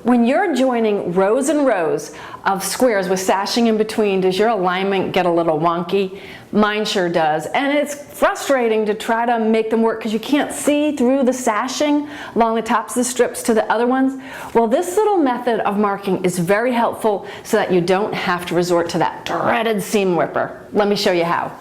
When you're joining rows and rows of squares with sashing in between, does your alignment get a little wonky? Mine sure does, and it's frustrating to try to make them work because you can't see through the sashing along the tops of the strips to the other ones. Well, this little method of marking is very helpful so that you don't have to resort to that dreaded seam ripper. Let me show you how.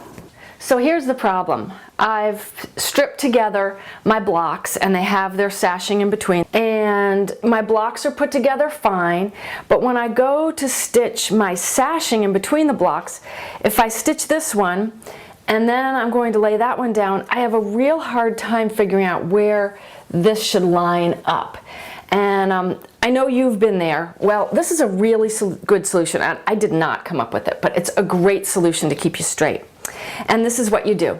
So here's the problem. I've stripped together my blocks and they have their sashing in between, and my blocks are put together fine, but when I go to stitch my sashing in between the blocks, if I stitch this one and then I'm going to lay that one down, I have a real hard time figuring out where this should line up. And I know you've been there. Well, this is a really good solution. I did not come up with it, but it's a great solution to keep you straight. And this is what you do.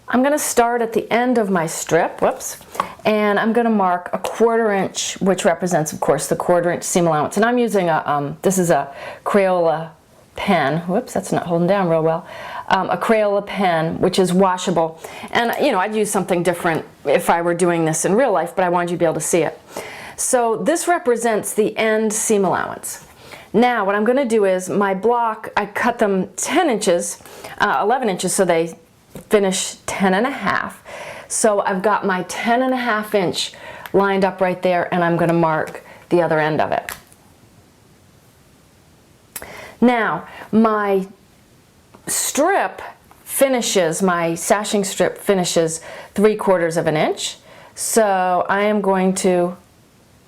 I'm going to start at the end of my strip, whoops, and I'm going to mark a 1/4 inch, which represents, of course, the 1/4 inch seam allowance. And I'm using this is a Crayola pen. Whoops, that's not holding down real well. A Crayola pen, which is washable. And, you know, I'd use something different if I were doing this in real life, but I wanted you to be able to see it. So this represents the end seam allowance. Now what I'm going to do is my block, I cut them 10 inches, 11 inches, so they finish 10.5. So I've got my 10.5 inch lined up right there, and I'm going to mark the other end of it. Now my strip finishes, my sashing strip finishes 3/4 inch. So I am going to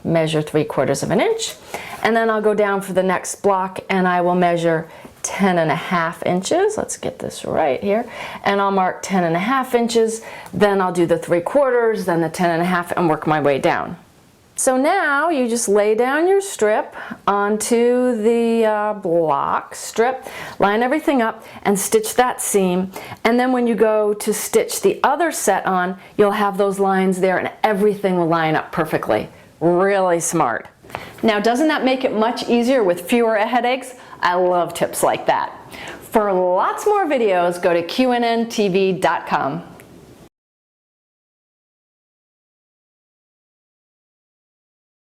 measure 3/4 inch, and then I'll go down for the next block and I will measure 10.5 inches. Let's get this right here, and I'll mark 10.5 inches, then I'll do the 3/4, then the 10.5, and work my way down. So now you just lay down your strip onto the block strip, line everything up and stitch that seam, and then when you go to stitch the other set on, you'll have those lines there and everything will line up perfectly. Really smart. Now, doesn't that make it much easier with fewer headaches? I love tips like that. For lots more videos, go to qnntv.com.